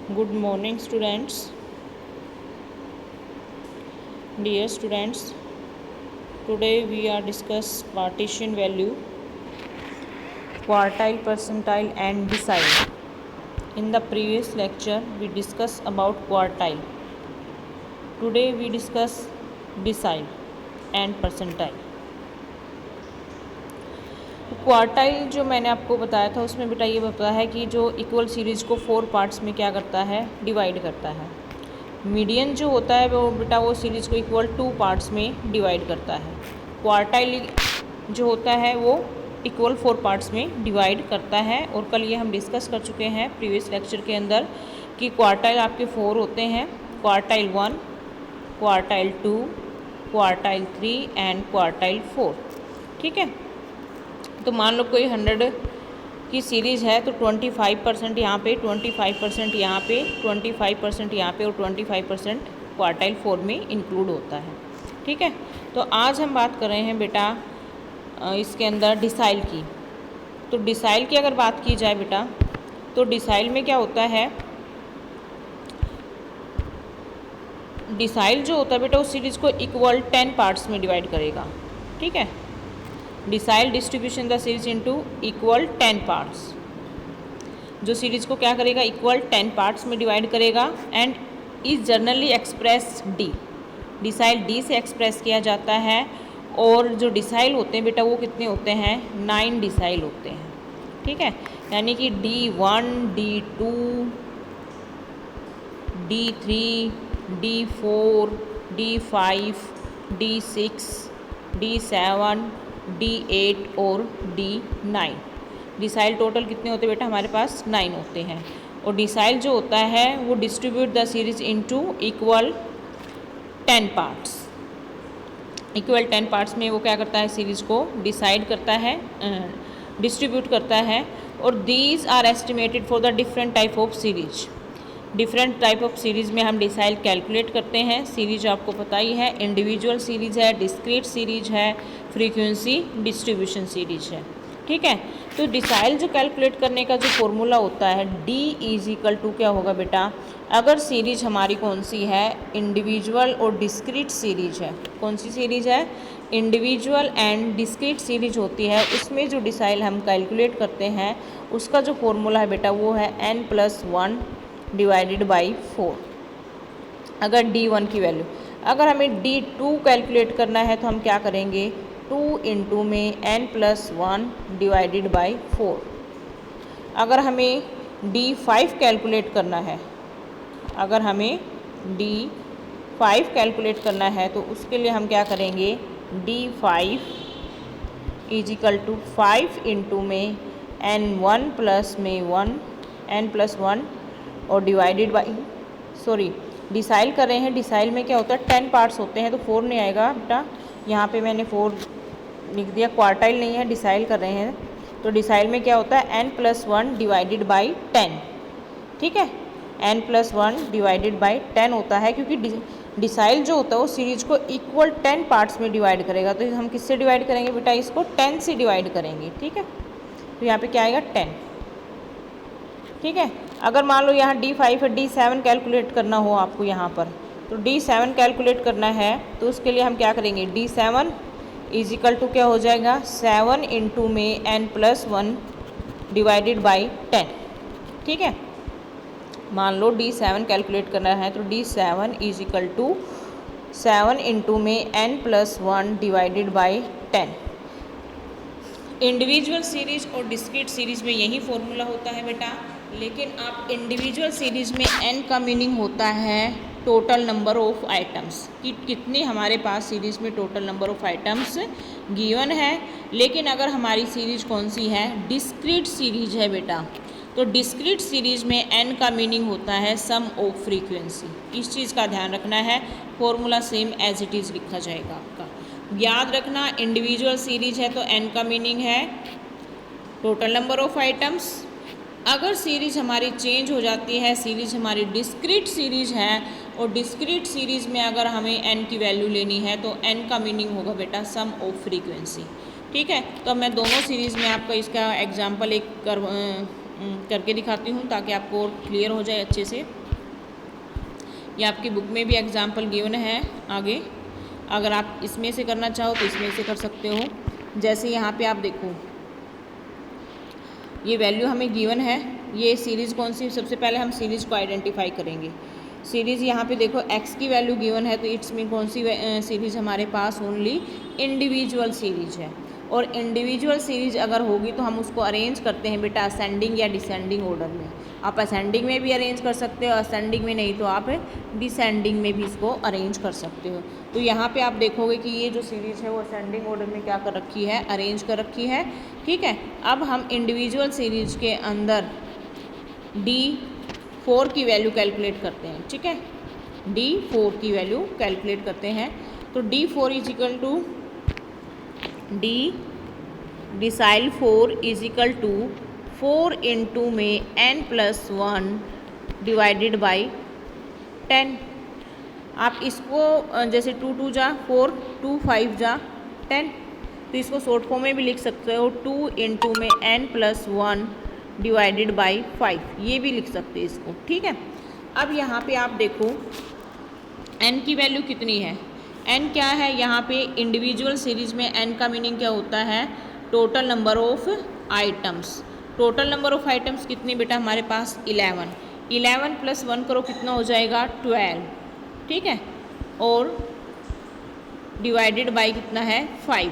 Good morning, students. Dear students, today we are discuss partition value, quartile, percentile and decile. In the previous lecture we discussed about quartile. Today we discuss decile and percentile. Quartile जो मैंने आपको बताया था उसमें बेटा ये बताया है कि जो इक्वल सीरीज़ को 4 पार्ट्स में क्या करता है, डिवाइड करता है। मीडियन जो होता है वो बेटा वो सीरीज़ को इक्वल 2 पार्ट्स में डिवाइड करता है। क्वार्टाइल जो होता है वो इक्वल 4 पार्ट्स में डिवाइड करता है। और कल ये हम डिस्कस कर चुके हैं प्रीवियस लेक्चर के अंदर कि क्वार्टाइल आपके 4 होते हैं, quartile 1, quartile 2, quartile 3 and quartile 4। ठीक है, तो मान लो कोई 100 की सीरीज़ है तो 25% यहाँ पे, 25% यहाँ पे, 25% यहाँ पे और 25% क्वार्टाइल 4 में इंक्लूड होता है। ठीक है, तो आज हम बात कर रहे हैं बेटा इसके अंदर डिसाइल की। तो डिसाइल की अगर बात की जाए बेटा तो डिसाइल में क्या होता है, डिसाइल जो होता है बेटा उस सीरीज़ को इक्वल 10 पार्ट्स में डिवाइड करेगा। ठीक है, decile distribution the series into equal 10 parts, जो सीरीज को क्या करेगा, इक्वल 10 पार्ट्स में डिवाइड करेगा and is generally express D, decile D से एक्सप्रेस किया जाता है। और जो डिसाइल होते हैं बेटा वो कितने होते हैं, 9 डिसाइल होते हैं। ठीक है, यानी कि D1, D2, D3, D4, D5, D6, D7, D8 और D9। डिसाइल टोटल कितने होते हैं बेटा, हमारे पास 9 होते हैं। और डिसाइल जो होता है वो distribute the series into equal 10 parts. Equal 10 parts में वो क्या करता है, सीरीज़ को डिसाइड करता है, डिस्ट्रीब्यूट करता है। और these are estimated for the different type of series. Different type of series में हम डिसाइल कैलकुलेट करते हैं। सीरीज आपको पता ही है, इंडिविजुअल सीरीज़ है, डिस्क्रीट सीरीज है, फ्रीक्वेंसी डिस्ट्रीब्यूशन सीरीज है। ठीक है, तो डिसाइल जो कैलकुलेट करने का जो फॉर्मूला होता है D इज इक्वल टू क्या होगा बेटा, अगर सीरीज हमारी कौन सी है, इंडिविजुअल और डिस्क्रीट सीरीज है। कौन सी सीरीज है, इंडिविजुअल एंड डिस्क्रीट सीरीज होती है, उसमें जो डिसाइल हम कैलकुलेट करते हैं उसका जो फॉर्मूला है बेटा वो है n+1 डिवाइडेड बाई 4। अगर D1 की वैल्यू, अगर हमें D2 कैलकुलेट करना है तो हम क्या करेंगे, 2 इंटू में n+1 डिवाइडेड बाई 4। अगर हमें D5 कैलकुलेट करना है, अगर हमें D5 कैलकुलेट करना है तो उसके लिए हम क्या करेंगे, D5 is equal to 5 into में n1 प्लस में 1, n+1 और डिवाइडेड बाई, सॉरी डिसाइल कर रहे हैं। डिसाइल में क्या होता है, 10 पार्ट्स होते हैं तो 4 नहीं आएगा बेटा, यहाँ पे मैंने 4 लिख दिया। क्वार्टाइल नहीं है, डिसाइल कर रहे हैं। तो डिसाइल में क्या होता है, n+1 डिवाइडेड बाई 10। ठीक है, n+1 डिवाइडेड बाई 10 होता है, क्योंकि डिसाइल जो होता है वो सीरीज को इक्वल 10 पार्ट्स में डिवाइड करेगा। तो हम किससे डिवाइड करेंगे बेटा, इसको 10 से डिवाइड करेंगे। ठीक है, तो यहाँ पे क्या आएगा, 10। ठीक है, अगर मान लो यहाँ D5 है, D7 कैलकुलेट करना हो आपको यहाँ पर, तो D7 कैलकुलेट करना है तो उसके लिए हम क्या करेंगे, D7 इज इक्वल टू क्या हो जाएगा, 7 इंटू में n+1 डिवाइडेड बाई 10। ठीक है, मान लो D7 कैलकुलेट करना है तो D7 is equal to 7 into में n+1 divided by 10। Individual series और डिस्क्रीट सीरीज में यही फॉर्मूला होता है बेटा, लेकिन आप इंडिविजुअल सीरीज में n का मीनिंग होता है टोटल नंबर ऑफ आइटम्स, कि कितनी हमारे पास सीरीज में total number of items given है। लेकिन अगर हमारी सीरीज कौन सी है, डिस्क्रीट सीरीज है बेटा, तो डिस्क्रीट सीरीज में n का मीनिंग होता है सम ऑफ फ्रीक्वेंसी। इस चीज़ का ध्यान रखना है, formula same as it is लिखा जाएगा आपका। याद रखना, इंडिविजुअल सीरीज है तो n का मीनिंग है टोटल नंबर ऑफ आइटम्स। अगर सीरीज हमारी चेंज हो जाती है, सीरीज हमारी डिस्क्रीट सीरीज है और डिस्क्रीट सीरीज में अगर हमें n की वैल्यू लेनी है तो n का मीनिंग होगा बेटा सम ऑफ फ्रीक्वेंसी। ठीक है, तो मैं दोनों सीरीज़ में आपका इसका एग्जाम्पल एक करके दिखाती हूँ ताकि आपको क्लियर हो जाए अच्छे से। ये आपकी बुक में भी एग्जाम्पल गिवन है आगे। अगर आप इसमें से करना चाहो तो इसमें से कर सकते हो। जैसे यहाँ पे आप देखो, ये वैल्यू हमें गिवन है। ये सीरीज़ कौन सी, सबसे पहले हम सीरीज़ को आइडेंटिफाई करेंगे। सीरीज़ यहाँ पे देखो x की वैल्यू गिवन है, तो इट्स मीन कौन सी सीरीज़ हमारे पास, ओनली इंडिविजुअल सीरीज़ है। और इंडिविजुअल सीरीज़ अगर होगी तो हम उसको अरेंज करते हैं बेटा असेंडिंग या डिसेंडिंग ऑर्डर में। आप असेंडिंग में भी अरेंज कर सकते हो, असेंडिंग में नहीं तो आप डिसेंडिंग में भी इसको अरेंज कर सकते हो। तो यहाँ पे आप देखोगे कि ये जो सीरीज़ है वो असेंडिंग ऑर्डर में क्या कर रखी है, अरेंज कर रखी है। ठीक है, अब हम इंडिविजुअल सीरीज के अंदर D4 की वैल्यू कैलकुलेट करते हैं। ठीक है, D4 की वैल्यू कैलकुलेट करते हैं। तो D4 is equal to decile 4 is equal to 4 into में n+1 डिवाइडेड बाई 10। आप इसको जैसे 2 2 जा 4, 2 5 जा 10, तो इसको शॉर्ट फॉर्म में भी लिख सकते हो 2 इंटू में n+1 डिवाइडेड बाई 5, ये भी लिख सकते हैं इसको। ठीक है, अब यहाँ पे आप देखो n की वैल्यू कितनी है, n क्या है यहाँ पे इंडिविजुअल सीरीज में n का मीनिंग क्या होता है, total number of items. Total number of items कितनी बेटा हमारे पास 11, 11 + 1 करो कितना हो जाएगा 12। ठीक है, और डिवाइडेड बाई कितना है 5।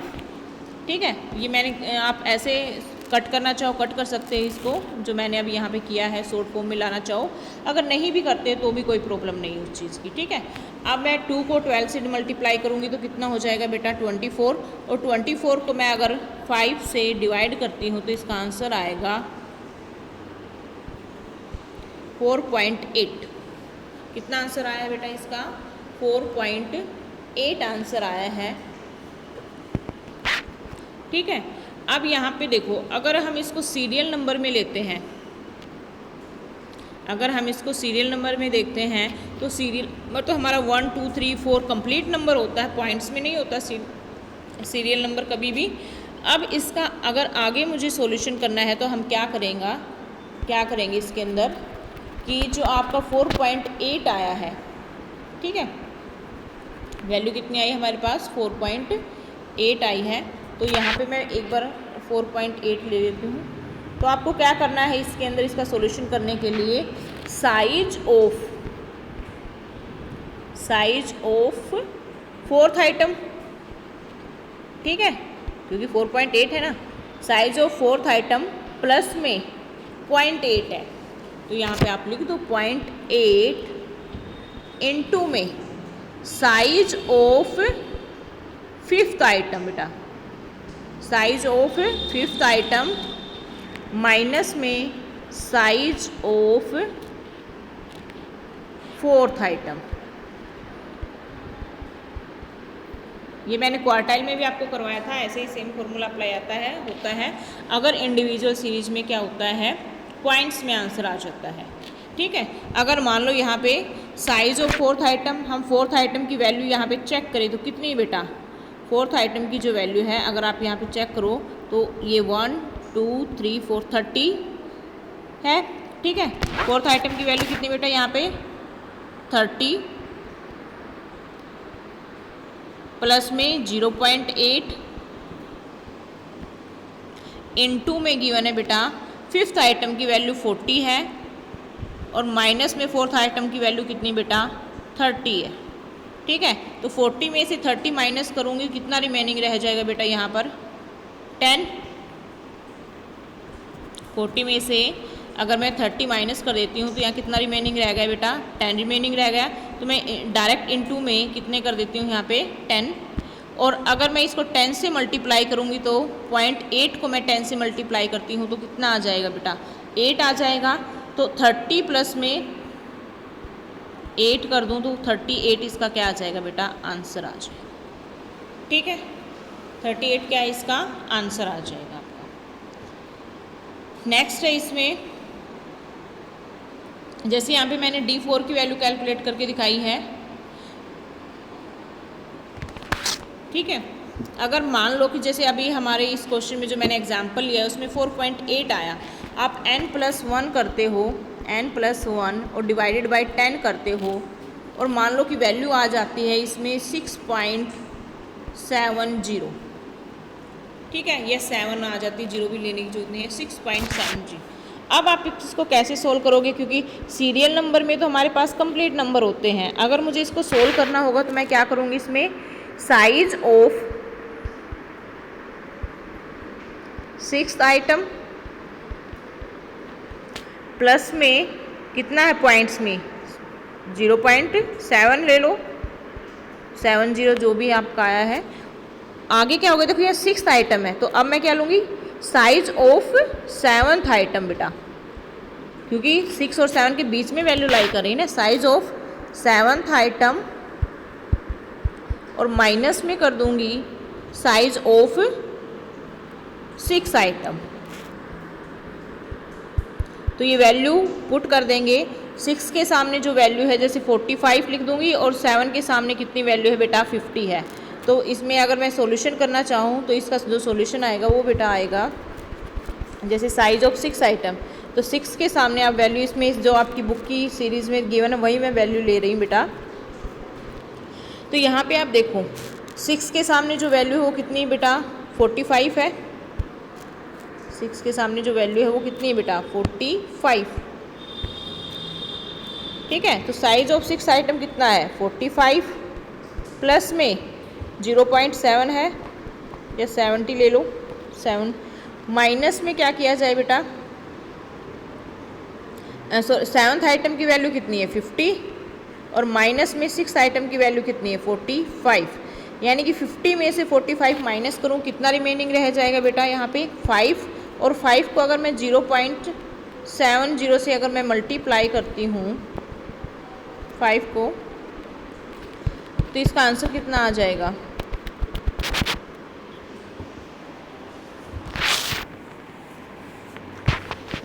ठीक है, ये मैंने आप ऐसे कट करना चाहो कट कर सकते हैं इसको, जो मैंने अभी यहाँ पे किया है शॉर्ट फॉर्म में लाना चाहो। अगर नहीं भी करते तो भी कोई प्रॉब्लम नहीं है उस चीज़ की। ठीक है, अब मैं 2 को 12 से मल्टीप्लाई करूँगी तो कितना हो जाएगा बेटा 24, और 24 को मैं अगर 5 से डिवाइड करती हूँ तो इसका आंसर आएगा 4.8। कितना आंसर आया है बेटा इसका 4.8 आंसर आया है। ठीक है, अब यहाँ पे देखो, अगर हम इसको सीरियल नंबर में लेते हैं, अगर हम इसको सीरियल नंबर में देखते हैं तो सीरियल नंबर तो हमारा 1 2 3 4 कंप्लीट नंबर होता है, पॉइंट्स में नहीं होता सीरियल नंबर कभी भी। अब इसका अगर आगे मुझे सॉल्यूशन करना है तो हम क्या करेंगे इसके अंदर कि जो आपका 4.8 आया है, ठीक है, वैल्यू कितनी आई हमारे पास 4.8 आई है। तो यहाँ पे मैं एक बार 4.8 ले लेती हूँ। तो आपको क्या करना है इसके अंदर, इसका सॉल्यूशन करने के लिए साइज ऑफ 4th आइटम, ठीक है, क्योंकि 4.8 है ना, size of 4th item plus में 0.8 है, तो यहाँ पे आप लिख दो 0.8 इंटू में साइज ऑफ 5th आइटम बेटा, size of 5th item minus में साइज ऑफ 4th आइटम। ये मैंने क्वार्टाइल में भी आपको करवाया था, ऐसे ही सेम फॉर्मूला अप्लाई होता है अगर इंडिविजुअल सीरीज में क्या होता है, पॉइंट्स में आंसर आ जाता है। ठीक है, अगर मान लो यहाँ पे साइज ऑफ 4th आइटम, हम 4th आइटम की वैल्यू यहाँ पे चेक करें तो कितनी बेटा 4th आइटम की जो वैल्यू है, अगर आप यहाँ पे चेक करो तो ये 1 2 3 4 30 है। ठीक है, 4th आइटम की वैल्यू कितनी बेटा यहाँ पे 30 प्लस में 0.8 इंटू में गिवन है बेटा 5th आइटम की वैल्यू 40 है, और माइनस में 4th आइटम की वैल्यू कितनी बेटा 30 है। ठीक है, तो 40 में से 30 माइनस करूँगी, कितना रिमेनिंग रह जाएगा बेटा यहाँ पर 10। 40 में से अगर मैं 30 माइनस कर देती हूँ तो यहाँ कितना रिमेनिंग रह गया बेटा 10 रिमेनिंग रह गया। तो मैं डायरेक्ट इनटू में कितने कर देती हूँ यहाँ पे 10, और अगर मैं इसको 10 से मल्टीप्लाई करूँगी तो 0.8 को मैं 10 से मल्टीप्लाई करती हूँ तो कितना आ जाएगा बेटा 8 आ जाएगा। तो 30 प्लस में 8 कर दूँ तो 38 इसका क्या आ जाएगा बेटा आंसर आ जाएगा। ठीक है, 38 क्या है इसका आंसर आ जाएगा आपका। नेक्स्ट है इसमें, जैसे यहाँ पे मैंने D4 की वैल्यू कैलकुलेट करके दिखाई है। ठीक है, अगर मान लो कि जैसे अभी हमारे इस क्वेश्चन में जो मैंने एग्जांपल लिया है उसमें 4.8 आया, आप n+1 करते हो, n+1 और डिवाइडेड बाई 10 करते हो और मान लो कि वैल्यू आ जाती है इसमें 6.70। ठीक है, ये 7 आ जाती है, 0 भी लेने की जरूरत नहीं है, 6.70। अब आप इसको कैसे सोल्व करोगे, क्योंकि सीरियल नंबर में तो हमारे पास कंप्लीट नंबर होते हैं। अगर मुझे इसको सोल्व करना होगा तो मैं क्या करूँगी, इसमें size of 6th item plus में कितना है पॉइंट्स में 0.7 ले लो, 70 जो भी आपका आया है। आगे क्या होगा, देखो ये 6th आइटम है, तो अब मैं क्या लूँगी, साइज ऑफ 7th आइटम बेटा, क्योंकि 6 और 7 के बीच में वैल्यू लाई कर रही है ना। साइज ऑफ 7th आइटम और माइनस में कर दूंगी साइज ऑफ 6 आइटम। तो ये वैल्यू पुट कर देंगे, 6 के सामने जो वैल्यू है जैसे 45 लिख दूंगी, और 7 के सामने कितनी वैल्यू है बेटा 50 है। तो इसमें अगर मैं सॉल्यूशन करना चाहूँ तो इसका जो सॉल्यूशन आएगा वो बेटा आएगा जैसे साइज ऑफ 6 आइटम, तो 6 के सामने आप वैल्यू इसमें जो आपकी बुक की सीरीज़ में गिवन है वही मैं वैल्यू ले रही हूँ बेटा। तो यहाँ पे आप देखो 6 के सामने जो वैल्यू है वो कितनी है बेटा 45 है। 6 के सामने जो वैल्यू है वो कितनी है बेटा 45। ठीक है, तो साइज ऑफ 6 आइटम कितना है 45, प्लस में 0.7 है या 70 ले लो 7, माइनस में क्या किया जाए बेटा 7th आइटम की वैल्यू कितनी है 50, और माइनस में 6 आइटम की वैल्यू कितनी है 45। यानी कि 50 में से 45 माइनस करूँ कितना रिमेनिंग रह जाएगा बेटा यहाँ पे 5, और 5 को अगर मैं 0.70 से अगर मैं मल्टीप्लाई करती हूँ 5 को, तो इसका आंसर कितना आ जाएगा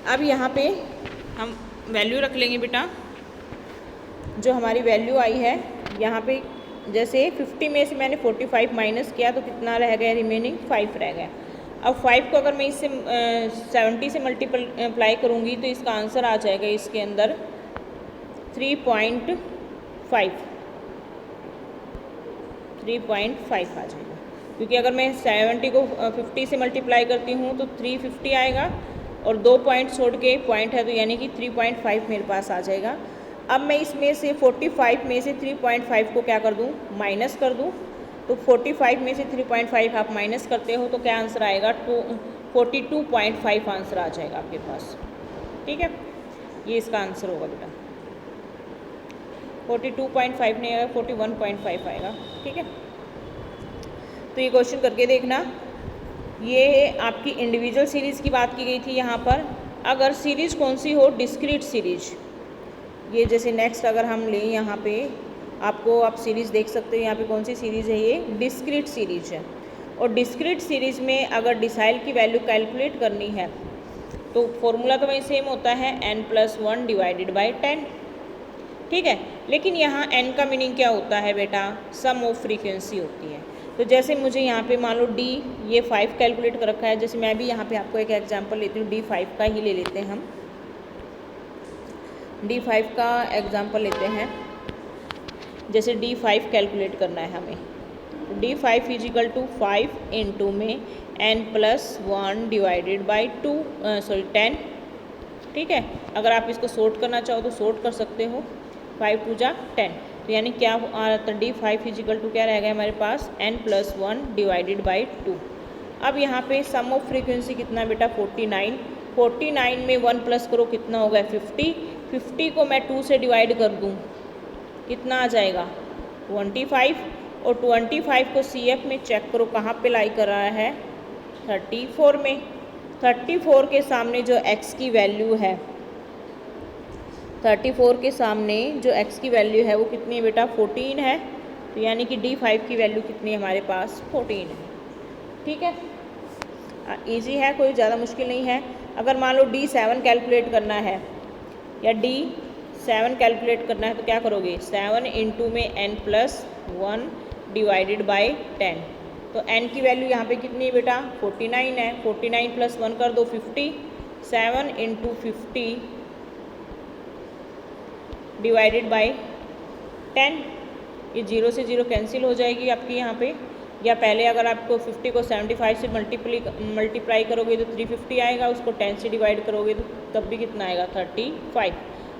अब यहाँ पे हम वैल्यू रख लेंगे बेटा। जो हमारी वैल्यू आई है यहाँ पे जैसे 50 में से मैंने 45 माइनस किया तो कितना रह गया रिमेनिंग 5 रह गया। अब 5 को अगर मैं इससे 70 से मल्टीप्लाई करूँगी तो इसका आंसर आ जाएगा इसके अंदर 3.5 आ जाएगा, क्योंकि अगर मैं 70 को 50 से मल्टीप्लाई करती हूँ तो 350 आएगा, और 2 पॉइंट छोड़ के पॉइंट है तो यानी कि 3.5 मेरे पास आ जाएगा। अब मैं इसमें से 45 में से 3.5 को क्या कर दूँ माइनस कर दूँ, तो 45 में से 3.5 आप माइनस करते हो तो क्या आंसर आएगा 42.5 आंसर आ जाएगा आपके पास। ठीक है, ये इसका आंसर होगा बेटा 42.5 नहीं आएगा 41.5 आएगा। ठीक है, तो ये क्वेश्चन करके देखना। ये आपकी इंडिविजुअल सीरीज़ की बात की गई थी यहाँ पर। अगर सीरीज़ कौन सी हो डिस्क्रीट सीरीज, ये जैसे नेक्स्ट अगर हम लें यहाँ पे आपको आप सीरीज़ देख सकते हो यहाँ पे कौन सी सीरीज़ है ये डिस्क्रीट सीरीज है। और डिस्क्रीट सीरीज़ में अगर डिसाइल की वैल्यू कैलकुलेट करनी है तो फॉर्मूला तो वही सेम होता है n+1 डिवाइडेड बाई 10। ठीक है, लेकिन यहाँ n का मीनिंग क्या होता है बेटा सम ऑफ फ्रीक्वेंसी होती है। तो जैसे मुझे यहाँ पे मान लो d ये 5 कैलकुलेट कर रखा है, जैसे मैं भी यहाँ पे आपको एक एग्जांपल लेती हूँ d5 का ही ले लेते हैं हम। d5 का एग्जांपल लेते हैं, जैसे d5 कैलकुलेट करना है हमें, तो d5 इजिकल टू 5 इंटू में n+1 डिवाइडेड बाई 10। ठीक है, अगर आप इसको सॉर्ट करना चाहो तो सॉर्ट कर सकते हो, 5 2 जा 10, तो यानी क्या तो d5 इजिकल टू क्या रह गया हमारे पास n+1 डिवाइडेड बाई 2। अब यहाँ पे सम ऑफ फ्रीक्वेंसी कितना बेटा 49, 49 में 1 प्लस करो कितना होगा 50, 50 को मैं 2 से डिवाइड कर दूँ कितना आ जाएगा 25, और 25 को CF में चेक करो कहाँ पे लाई कर रहा है 34 में। 34 के सामने जो x की वैल्यू है 34 के सामने जो x की वैल्यू है वो कितनी है बेटा 14 है, तो यानी कि d5 की वैल्यू कितनी है हमारे पास 14 है। ठीक है, इजी है, कोई ज़्यादा मुश्किल नहीं है। अगर मान लो d7 कैलकुलेट करना है या d7 कैलकुलेट करना है तो क्या करोगे 7 इंटू में n+1 डिवाइडेड बाई 10, तो n की वैल्यू यहाँ पे कितनी है बेटा 49 है, 49 + 1 कर दो 50, 7 इंटू 50 डिवाइडेड बाई 10। ये 0 से 0 कैंसिल हो जाएगी आपकी यहाँ पे, या पहले अगर आपको 50 को 75 से मल्टीप्लाई करोगे तो 350 आएगा, उसको 10 से डिवाइड करोगे तो तब भी कितना आएगा 35।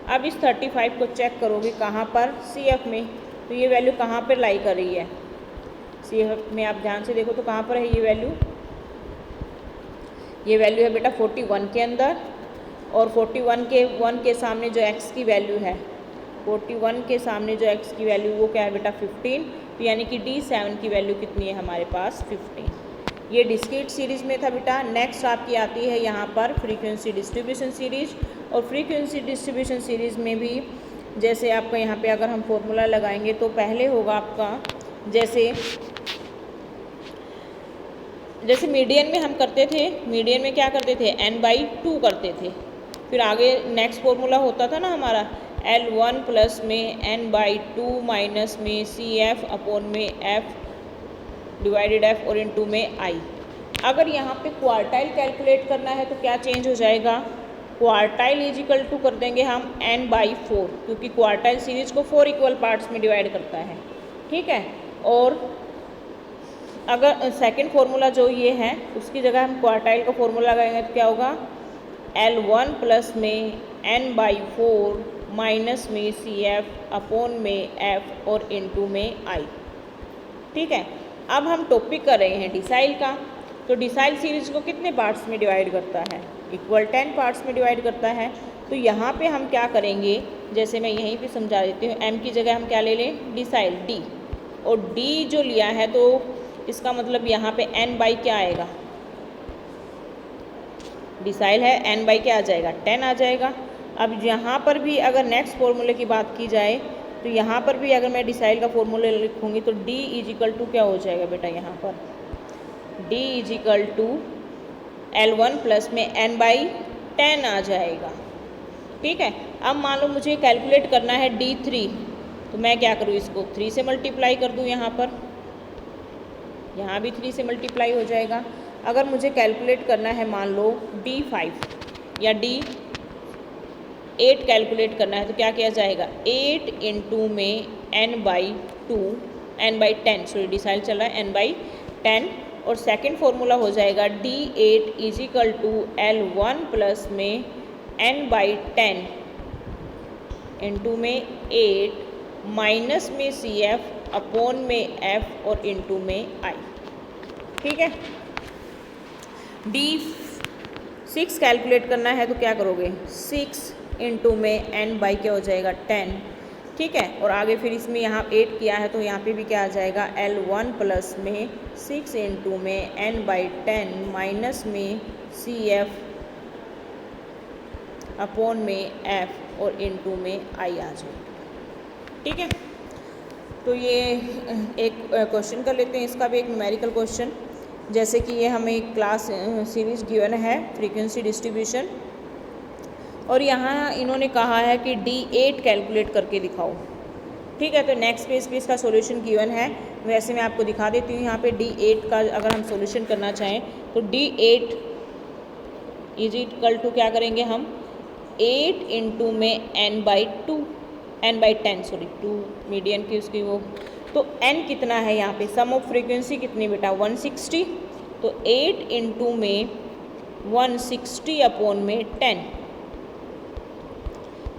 अब इस 35 को चेक करोगे कहाँ पर, CF में, तो ये वैल्यू कहाँ पर लाई कर रही है, CF में आप ध्यान से देखो तो कहाँ पर है ये वैल्यू, ये वैल्यू है बेटा 41 के अंदर, और 41 के सामने जो x की वैल्यू है, 41 के सामने जो x की वैल्यू वो क्या है बेटा 15, तो यानी कि D7 की वैल्यू कितनी है हमारे पास 15। ये डिस्क्रीट सीरीज़ में था बेटा। नेक्स्ट आपकी आती है यहाँ पर फ्रीक्वेंसी डिस्ट्रीब्यूशन सीरीज, और फ्रीक्वेंसी डिस्ट्रीब्यूशन सीरीज़ में भी जैसे आपका यहाँ पे अगर हम फॉर्मूला लगाएंगे तो पहले होगा आपका जैसे मीडियन में हम करते थे, मीडियन में क्या करते थे n/2 करते थे, फिर आगे नेक्स्ट फॉर्मूला होता था ना हमारा L1 प्लस में n/2 माइनस में CF अपॉन में F डिवाइडेड F और इनटू में I। अगर यहाँ पे क्वार्टाइल कैलकुलेट करना है तो क्या चेंज हो जाएगा, क्वार्टाइल इज इक्वल टू कर देंगे हम n/4, क्योंकि क्वार्टाइल सीरीज को 4 इक्वल पार्ट्स में डिवाइड करता है, ठीक है। और अगर सेकंड फार्मूला जो ये है उसकी जगह हम क्वार्टाइल का फार्मूला लगाएंगे तो क्या होगा, L1 प्लस में n/4 माइनस में CF अपॉन में F और इनटू में I, ठीक है। अब हम टॉपिक कर रहे हैं डिसाइल का, तो डिसाइल सीरीज को कितने पार्ट्स में डिवाइड करता है, इक्वल 10 पार्ट्स में डिवाइड करता है। तो यहाँ पे हम क्या करेंगे, जैसे मैं यहीं पे समझा देती हूँ, M की जगह हम क्या ले लें डिसाइल D, और D जो लिया है तो इसका मतलब यहाँ पे n/ क्या आएगा, डिसाइल है n/ क्या आ जाएगा 10 आ जाएगा। अब यहाँ पर भी अगर नेक्स्ट फॉर्मूले की बात की जाए तो यहाँ पर भी अगर मैं डिसाइल का फॉर्मूला लिखूँगी तो D इज इक्वल टू क्या हो जाएगा बेटा, यहाँ पर D is equal to L1 plus में n/10 आ जाएगा, ठीक है। अब मान लो मुझे कैलकुलेट करना है D3, तो मैं क्या करूँ, इसको 3 से मल्टीप्लाई कर दूँ, यहाँ पर यहाँ भी 3 से मल्टीप्लाई हो जाएगा। अगर मुझे कैलकुलेट करना है मान लो D5 या D8 कैलकुलेट करना है तो क्या किया जाएगा, 8 इंटू में n/10, सॉरी डिसाइल चल रहा है n/10, और सेकंड फॉर्मूला हो जाएगा D8 is equal to L1 plus में n/10 इंटू में 8 माइनस में CF अपॉन में F और इनटू में I, ठीक है। D6 कैलकुलेट करना है तो क्या करोगे, 6 इंटू में n/ क्या हो जाएगा 10, ठीक है। और आगे फिर इसमें यहाँ 8 किया है तो यहाँ पे भी क्या आ जाएगा, L1 प्लस में 6 इंटू में n/10 माइनस में CF अपॉन में F और इनटू में I आ जाएगा, ठीक है। तो ये एक क्वेश्चन कर लेते हैं, इसका भी एक न्यूमेरिकल क्वेश्चन। जैसे कि ये हमें क्लास सीरीज गिवन है फ्रीक्वेंसी डिस्ट्रीब्यूशन, और यहाँ इन्होंने कहा है कि D8 कैलकुलेट करके दिखाओ, ठीक है। तो नेक्स्ट पेज पे इसका सॉल्यूशन गिवन है, वैसे मैं आपको दिखा देती हूँ। यहाँ पे D8 का अगर हम सॉल्यूशन करना चाहें तो D8 इज इक्वल टू क्या करेंगे हम, 8 इंटू में n/10 सॉरी 2 मीडियन की उसकी वो, तो n कितना है यहाँ पे, सम ऑफ फ्रीक्वेंसी कितनी बेटा 160, तो 8 इंटू में 160 अपॉन में 10,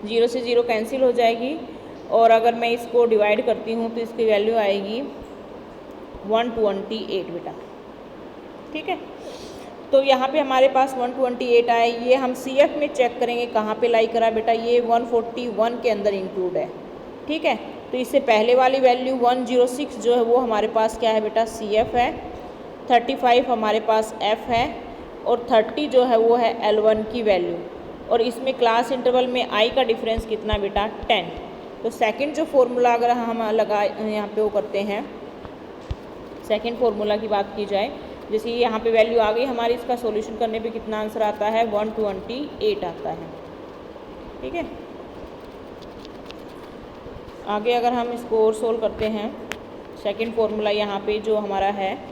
0 से 0 कैंसिल हो जाएगी, और अगर मैं इसको डिवाइड करती हूँ तो इसकी वैल्यू आएगी 128 बेटा, ठीक है। तो यहाँ पे हमारे पास 128 आए, ये हम CF में चेक करेंगे कहाँ पे लाई करा बेटा, ये 141 के अंदर इंक्लूड है, ठीक है। तो इससे पहले वाली वैल्यू 106 जो है वो हमारे पास क्या है बेटा CF है, 35 हमारे पास F है, और 30 जो है वो है L1 की वैल्यू, और इसमें क्लास इंटरवल में I का डिफरेंस कितना बेटा 10। तो सेकंड जो फॉर्मूला अगर हम लगा यहाँ पे वो करते हैं, सेकंड फॉर्मूला की बात की जाए, जैसे यहाँ पे वैल्यू आ गई हमारी, इसका सॉल्यूशन करने पे कितना आंसर आता है 128 आता है, ठीक है। आगे अगर हम इसको और सोल्व करते हैं, सेकंड फॉर्मूला यहाँ पे जो हमारा है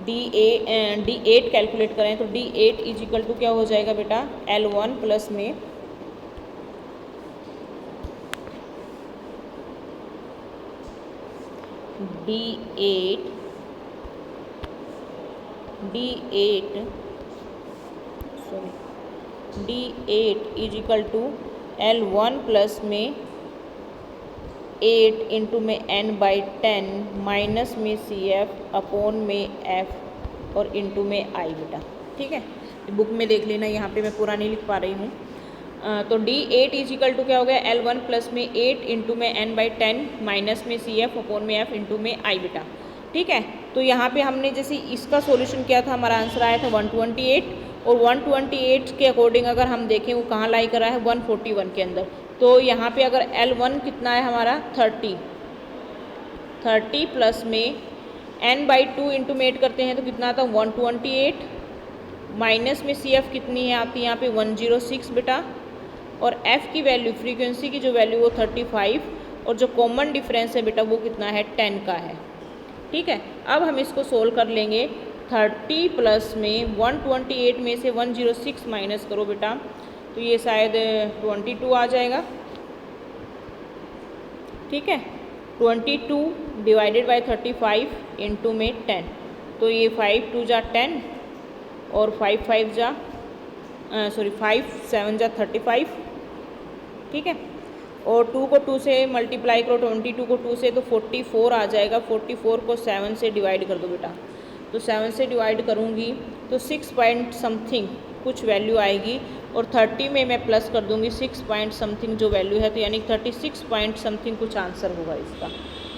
D8 कैलकुलेट करें तो D8 इज इक्वल टू क्या हो जाएगा बेटा, L1 प्लस में D8 is equal to L1 plus में 8 इंटू में n/10 माइनस में CF अपॉन में F और इंटू में I बेटा। ठीक है, बुक में देख लेना, यहाँ पे मैं पूरा नहीं लिख पा रही हूँ। तो D8 इज इक्वल टू क्या हो गया, L1 प्लस में 8 इंटू में n/10 माइनस में CF अपॉन में F इंटू में I बेटा। ठीक है, तो यहाँ पे हमने जैसे इसका सॉल्यूशन किया था, हमारा आंसर आया था 128, और 128 के अकॉर्डिंग अगर हम देखें वो कहाँ लाई करा है, 141 के अंदर। तो यहाँ पे अगर L1 कितना है हमारा 30 प्लस में n/2 इंटू में 8 करते हैं तो कितना आता है 128, माइनस में CF कितनी है आती है यहाँ पे 106 बेटा, और F की वैल्यू, फ्रीक्वेंसी की जो वैल्यू वो 35, और जो कॉमन डिफरेंस है बेटा वो कितना है 10 का है। ठीक है, अब हम इसको सोल्व कर लेंगे। 30 प्लस में 128 में से 106 माइनस करो बेटा, तो ये शायद 22 आ जाएगा। ठीक है, 22 डिवाइडेड बाय 35 इंटू में 10, तो ये 5 2 जा 10 और 5 7 जा 35। ठीक है, और 2 को 2 से मल्टीप्लाई करो, 22 को 2 से तो 44 आ जाएगा। 44 को 7 से डिवाइड कर दो बेटा, तो 7 से डिवाइड करूँगी तो 6 पॉइंट समथिंग कुछ वैल्यू आएगी, और 30 में मैं प्लस कर दूँगी 6 पॉइंट समथिंग जो वैल्यू है, तो यानी 36 पॉइंट समथिंग कुछ आंसर होगा इसका।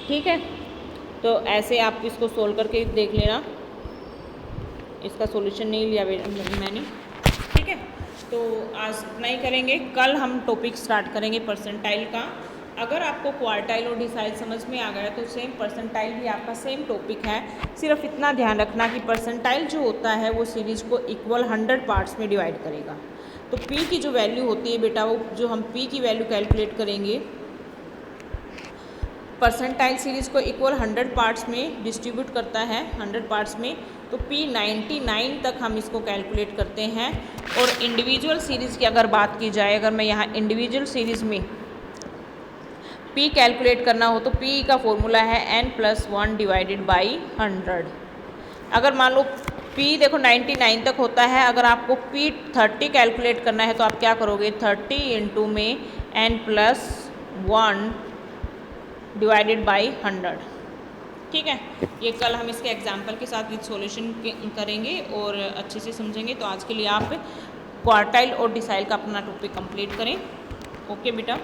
ठीक है, तो ऐसे आप इसको सोल्व करके देख लेना, इसका सॉल्यूशन नहीं लिया मैंने। ठीक है, तो आज इतना ही करेंगे, कल हम टॉपिक स्टार्ट करेंगे परसेंटाइल का। अगर आपको क्वार्टाइल और डिसाइल समझ में आ गया तो सेम परसेंटाइल भी आपका सेम टॉपिक है। सिर्फ इतना ध्यान रखना कि परसेंटाइल जो होता है वो सीरीज़ को इक्वल 100 पार्ट्स में डिवाइड करेगा। तो P की जो वैल्यू होती है बेटा, वो जो हम P की वैल्यू कैलकुलेट करेंगे, परसेंटाइल सीरीज़ को इक्वल 100 पार्ट्स में डिस्ट्रीब्यूट करता है 100 पार्ट्स में, तो P 99 तक हम इसको कैलकुलेट करते हैं। और इंडिविजुअल सीरीज़ की अगर बात की जाए, अगर मैं यहाँ इंडिविजुअल सीरीज़ में P कैलकुलेट करना हो तो P का फॉर्मूला है n+1 डिवाइडेड बाई 100। अगर मान लो P देखो 99 तक होता है, अगर आपको P 30 कैलकुलेट करना है तो आप क्या करोगे, 30 इंटू में n+1 डिवाइडेड बाई 100। ठीक है, ये कल हम इसके एग्जाम्पल के साथ विद सॉल्यूशन करेंगे और अच्छे से समझेंगे। तो आज के लिए आप क्वार्टाइल और डिसाइल का अपना टॉपिक कंप्लीट करें। ओके बेटा।